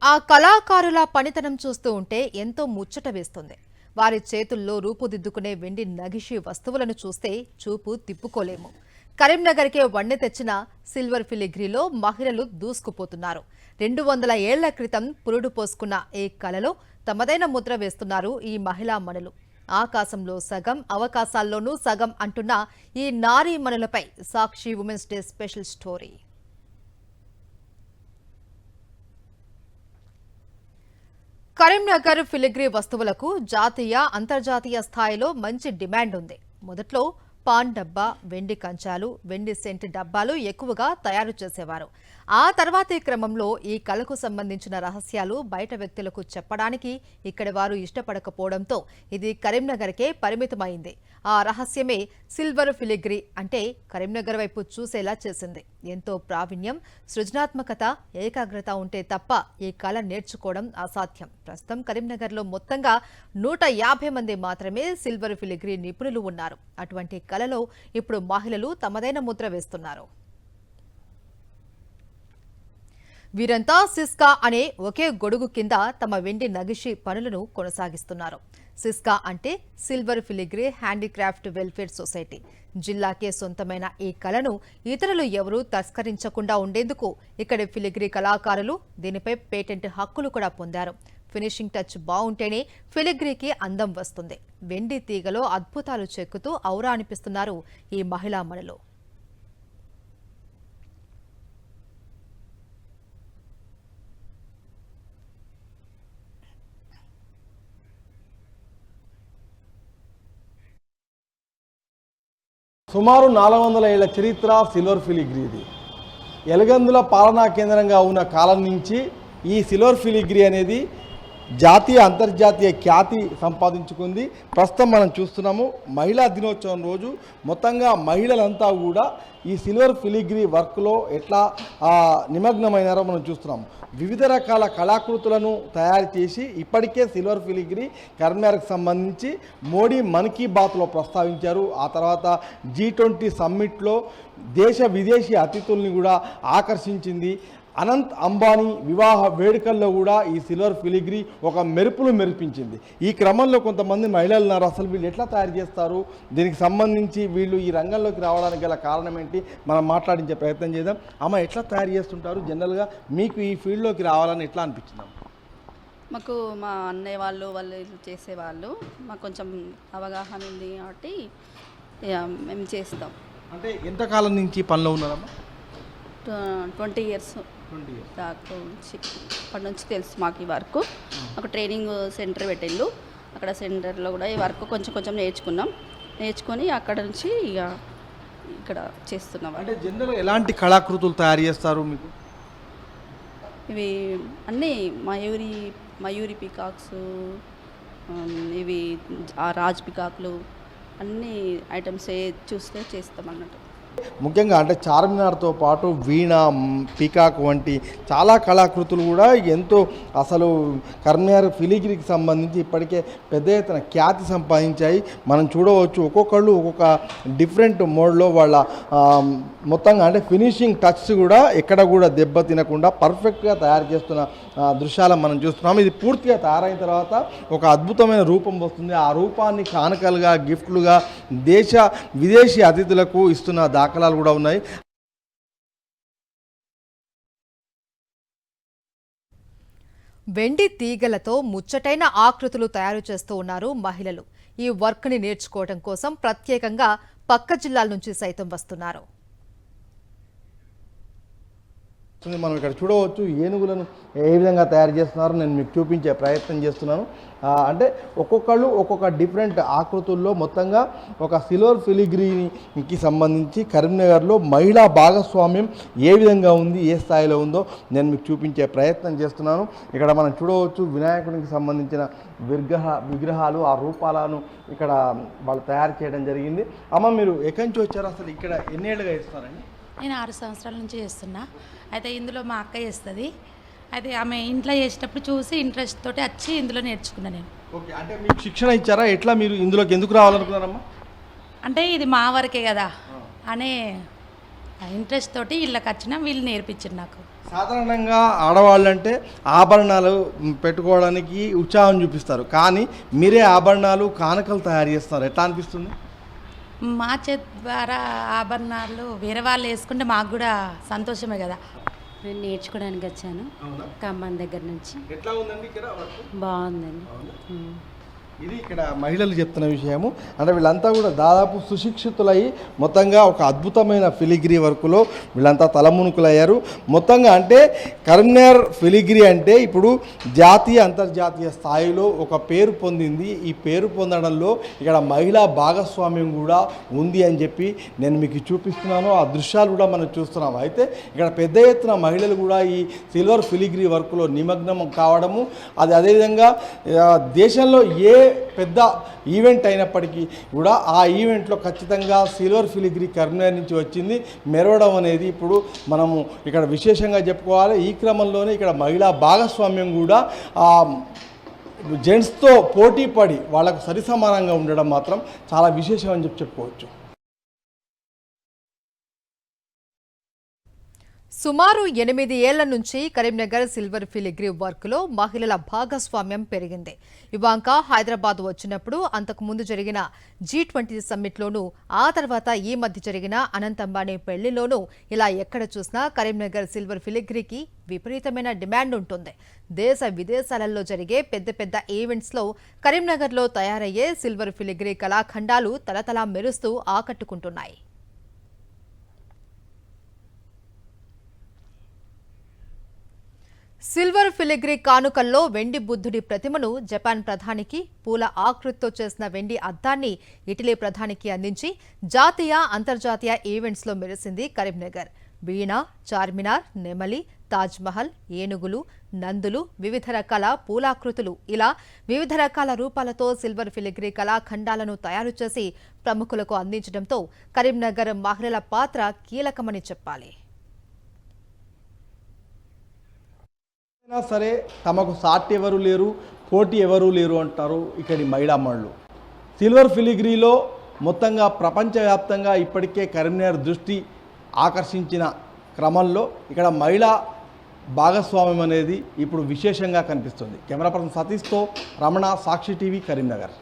ఆ కళాకారుల పనితనం చూస్తూ ఉంటే ఎంతో ముచ్చట వేస్తుంది. వారి చేతుల్లో రూపుదిద్దుకునే వెండి నగిషి వస్తువులను చూస్తే చూపు తిప్పుకోలేము. కరీంనగర్కే వన్నె తెచ్చిన సిల్వర్ ఫిలిగ్రీలో మహిళలు దూసుకుపోతున్నారు. 200 ఏళ్ల క్రితం పురుడు పోసుకున్న ఈ కళలో తమదైన ముద్ర వేస్తున్నారు ఈ మహిళా మణులు. ఆకాశంలో సగం, అవకాశాల్లోనూ సగం అంటున్న ఈ నారీమణులపై Sakshi women's day special story. Karimnagar filigree వస్తువులకు జాతీయ, అంతర్జాతీయ స్థాయిలో మంచి డిమాండ్ ఉంది. మొదట్లో పాన్ డబ్బా, వెండి కంచాలు, వెండి సెంట్ డబ్బాలు ఎక్కువగా తయారు చేసేవారు. ఆ తర్వాతి క్రమంలో ఈ కళకు సంబంధించిన రహస్యాలు బయట వ్యక్తులకు చెప్పడానికి ఇక్కడి వారు ఇష్టపడకపోవడంతో ఇది కరీంనగర్కే పరిమితమైంది. ఆ రహస్యమే సిల్వర్ ఫిలిగ్రీ అంటే కరీంనగర్ వైపు చూసేలా చేసింది. ఎంతో ప్రావీణ్యం, సృజనాత్మకత, ఏకాగ్రత ఉంటే తప్ప ఈ కళ నేర్చుకోవడం అసాధ్యం. ప్రస్తుతం కరీంనగర్లో మొత్తంగా 150 మంది మాత్రమే సిల్వర్ ఫిలిగ్రీ నిపుణులు ఉన్నారు. అటువంటి కళలో ఇప్పుడు మహిళలు తమదైన ముద్ర వేస్తున్నారు. వీరంతా సిస్కా అనే ఒకే గొడుగు కింద తమ వెండి నగిషి పనులను కొనసాగిస్తున్నారు. సిస్కా అంటే silver filigree handicraft welfare society. జిల్లాకే సొంతమైన ఈ కళను ఇతరులు ఎవరూ తస్కరించకుండా ఉండేందుకు ఇక్కడి ఫిలిగ్రీ కళాకారులు దీనిపై పేటెంట్ హక్కులు కూడా పొందారు. ఫినిషింగ్ టచ్ బాగుంటేనే ఫిలిగ్రీకి అందం వస్తుంది. వెండి తీగలో అద్భుతాలు చెక్కుతూ ఔరా అనిపిస్తున్నారు ఈ మహిళా మణులు. సుమారు 400 ఏళ్ల చరిత్ర సిల్వర్ ఫిలిగ్రీది. ఎలగందుల పాలనా కేంద్రంగా ఉన్న కాలం నుంచి ఈ సిల్వర్ ఫిలిగ్రీ అనేది జాతీయ, అంతర్జాతీయ ఖ్యాతి సంపాదించుకుంది. ప్రస్తుతం మనం చూస్తున్నాము మహిళా దినోత్సవం రోజు మొత్తంగా మహిళలంతా కూడా ఈ సిల్వర్ ఫిలిగ్రీ వర్క్లో ఎట్లా నిమగ్నమైనారో మనం చూస్తున్నాము. వివిధ రకాల కళాకృతులను తయారు చేసి ఇప్పటికే సిల్వర్ ఫిలిగ్రీ కరీంనగర్కి సంబంధించి మోడీ మన్ కీ బాత్లో ప్రస్తావించారు. ఆ తర్వాత G20 సమ్మిట్లో దేశ విదేశీ అతిథుల్ని కూడా ఆకర్షించింది. అనంత్ అంబానీ వివాహ వేడుకల్లో కూడా ఈ సిల్వర్ ఫిలిగ్రీ ఒక మెరుపులు మెరిపించింది. ఈ క్రమంలో కొంతమంది మహిళలు ఉన్నారు. అసలు వీళ్ళు ఎట్లా తయారు చేస్తారు, దీనికి సంబంధించి వీళ్ళు ఈ రంగంలోకి రావడానికి గల కారణం ఏంటి, మనం మాట్లాడించే ప్రయత్నం చేద్దాం. అమ్మ, ఎట్లా తయారు చేస్తుంటారు జనరల్గా, మీకు ఈ ఫీల్డ్లోకి రావాలని ఎట్లా అనిపించింది? మాకు మా అన్నయ్య వాళ్ళు చేసేవాళ్ళు, మాకు కొంచెం అవగాహన ఉంది కాబట్టి మేము చేస్తాం. అంటే ఎంతకాలం నుంచి పనిలో ఉన్నారమ్మా? 20 ఇయర్స్ దాకా అప్పటి నుంచి తెలుసు మాకు ఈ వర్క్. ఒక ట్రైనింగ్ సెంటర్ పెట్టిళ్ళు, అక్కడ సెంటర్లో కూడా ఈ వర్క్ కొంచెం నేర్చుకొని అక్కడ నుంచి ఇక ఇక్కడ చేస్తున్నాం. అంటే జనరల్గా ఎలాంటి కళాకృతులు తయారు చేస్తారు మీకు? ఇవి అన్నీ మయూరి పికాక్స్, ఇవి రాజ్ పికాక్లు, అన్ని ఐటమ్స్ చూస్తే చేస్తాం అన్నట్టు. ముఖ్యంగా అంటే చార్మినార్తో పాటు వీణ, పీకాక్ వంటి చాలా కళాకృతులు కూడా ఎంతో అసలు కరీంనగర్ ఫిలిగ్రీకి సంబంధించి ఇప్పటికే పెద్ద ఎత్తున ఖ్యాతి సంపాదించాయి. మనం చూడవచ్చు ఒక్కొక్కళ్ళు ఒక్కొక్క డిఫరెంట్ మోడ్లో వాళ్ళ మొత్తంగా అంటే ఫినిషింగ్ టచ్ కూడా ఎక్కడ కూడా దెబ్బ తినకుండా పర్ఫెక్ట్గా తయారు చేస్తున్న దృశ్యాలను మనం చూస్తున్నాం. ఇది పూర్తిగా తయారైన తర్వాత ఒక అద్భుతమైన రూపం వస్తుంది. ఆ రూపాన్ని కానుకలుగా, గిఫ్ట్లుగా దేశ విదేశీ అతిథులకు ఇస్తున్న దాఖలాలు కూడా ఉన్నాయి. వెండి తీగలతో ముచ్చటైన ఆకృతులు తయారు చేస్తూ ఉన్నారు మహిళలు. ఈ వర్క్ ని నేర్చుకోవడం కోసం ప్రత్యేకంగా పక్క జిల్లాల నుంచి సైతం వస్తున్నారు. మనం ఇక్కడ చూడవచ్చు ఏనుగులను ఏ విధంగా తయారు చేస్తున్నారో నేను మీకు చూపించే ప్రయత్నం చేస్తున్నాను. అంటే ఒక్కొక్కళ్ళు ఒక్కొక్క డిఫరెంట్ ఆకృతుల్లో మొత్తంగా ఒక సిల్వర్ ఫిలిగ్రీకి సంబంధించి కరీంనగర్లో మహిళా భాగస్వామ్యం ఏ విధంగా ఉంది, ఏ స్థాయిలో ఉందో నేను మీకు చూపించే ప్రయత్నం చేస్తున్నాను. ఇక్కడ మనం చూడవచ్చు వినాయకుడికి సంబంధించిన విగ్రహాలు, ఆ రూపాలను ఇక్కడ వాళ్ళు తయారు చేయడం జరిగింది. అమ్మ, మీరు ఎక్కడి నుంచి వచ్చారు, అసలు ఇక్కడ ఎన్నేళ్ళుగా ఇస్తారండి? నేను 6 సంవత్సరాల నుంచి చేస్తున్నా. అయితే ఇందులో మా అక్క చేస్తుంది. అయితే ఆమె ఇంట్లో చేసేటప్పుడు చూసి ఇంట్రెస్ట్ తోటి వచ్చి ఇందులో నేర్చుకున్నా నేను. ఓకే, అంటే మీకు శిక్షణ ఇచ్చారా? ఎట్లా మీరు ఇందులోకి ఎందుకు రావాలనుకున్నారమ్మా? అంటే ఇది మా వరకే కదా అనే ఇంట్రెస్ట్ తోటి వీళ్ళకి వచ్చిన వీళ్ళు నేర్పించారు నాకు. సాధారణంగా ఆడవాళ్ళంటే ఆభరణాలు పెట్టుకోవడానికి ఉత్సాహం చూపిస్తారు, కానీ మీరే ఆభరణాలు కానుకలు తయారు చేస్తారు, ఎట్లా అనిపిస్తుంది? మా చేతి ద్వారా ఆభరణాలు వేరే వాళ్ళు వేసుకుంటే మాకు కూడా సంతోషమే కదా. నేను నేర్చుకోవడానికి వచ్చాను ఖమ్మం దగ్గర నుంచి. ఎట్లా ఉందండి ఇక్కడ? బాగుందండి. ఇది ఇక్కడ మహిళలు చెప్తున్న విషయము. అంటే వీళ్ళంతా కూడా దాదాపు సుశిక్షితులై మొత్తంగా ఒక అద్భుతమైన ఫిలిగ్రీ వర్కులో వీళ్ళంతా తలమునుకులయ్యారు. మొత్తంగా అంటే కరీంనగర్ ఫిలిగ్రీ అంటే ఇప్పుడు జాతీయ అంతర్జాతీయ స్థాయిలో ఒక పేరు పొందింది. ఈ పేరు పొందడంలో ఇక్కడ మహిళా భాగస్వామ్యం కూడా ఉంది అని చెప్పి నేను మీకు చూపిస్తున్నాను. ఆ దృశ్యాలు కూడా మనం చూస్తున్నాం. అయితే ఇక్కడ పెద్ద ఎత్తున మహిళలు కూడా ఈ సిల్వర్ ఫిలిగ్రీ వర్కులో నిమగ్నం కావడము, అది అదేవిధంగా దేశంలో ఏ పెద్ద ఈవెంట్ అయినప్పటికీ కూడా ఆ ఈవెంట్లో ఖచ్చితంగా సిల్వర్ ఫిలిగ్రీ కరీంనగర్ నుంచి వచ్చింది మెరవడం అనేది ఇప్పుడు మనము ఇక్కడ విశేషంగా చెప్పుకోవాలి. ఈ క్రమంలోనే ఇక్కడ మహిళా భాగస్వామ్యం కూడా జెంట్స్తో పోటీ పడి వాళ్ళకు సరిసమానంగా ఉండడం మాత్రం చాలా విశేషం అని చెప్పుకోవచ్చు. సుమారు 8 ఏళ్ల నుంచి కరీంనగర్ సిల్వర్ ఫిలిగ్రీ వర్క్లో మహిళల భాగస్వామ్యం పెరిగింది. ఇవాంక హైదరాబాద్ వచ్చినప్పుడు, అంతకుముందు జరిగిన G20 సమ్మిట్లోనూ, ఆ తర్వాత ఈ మధ్య జరిగిన అనంత్ అంబానీ పెళ్లిలోనూ ఇలా ఎక్కడ చూసినా కరీంనగర్ సిల్వర్ ఫిలిగ్రీకి విపరీతమైన డిమాండ్ ఉంటుంది. దేశ విదేశాలలో జరిగే పెద్ద పెద్ద ఈవెంట్స్లో కరీంనగర్లో తయారయ్యే సిల్వర్ ఫిలిగ్రీ కళాఖండాలు తలతలా మెరుస్తూ ఆకట్టుకుంటున్నాయి. సిల్వర్ ఫిలిగ్రీ కానుకల్లో వెండి బుద్ధుడి ప్రతిమను జపాన్ ప్రధానికి, పూల ఆకృతితో చేసిన వెండి అద్దాన్ని ఇటలీ ప్రధానికి అందించి జాతీయ అంతర్జాతీయ ఈవెంట్స్లో మెరిసింది కరీంనగర్. వీణ, చార్మినార్, నెమలి, తాజ్మహల్, ఏనుగులు, నందులు, వివిధ రకాల పూలాకృతులు ఇలా వివిధ రకాల రూపాలతో సిల్వర్ ఫిలిగ్రీ కళాఖండాలను తయారు చేసి ప్రముఖులకు అందించడంతో కరీంనగర్ మహిళల పాత్ర కీలకమని చెప్పాలి. అయినా సరే తమకు సాటి ఎవరు లేరు, పోటీ ఎవరు లేరు అంటారు ఇక్కడి మహిళామణులు. సిల్వర్ ఫిలిగ్రీలో మొత్తంగా ప్రపంచవ్యాప్తంగా ఇప్పటికే కరీంనగర్ దృష్టి ఆకర్షించిన క్రమంలో ఇక్కడ మహిళా భాగస్వామ్యం అనేది ఇప్పుడు విశేషంగా కనిపిస్తుంది. కెమెరా పర్సన్ సతీష్తో రమణ, సాక్షి టీవీ, కరీంనగర్.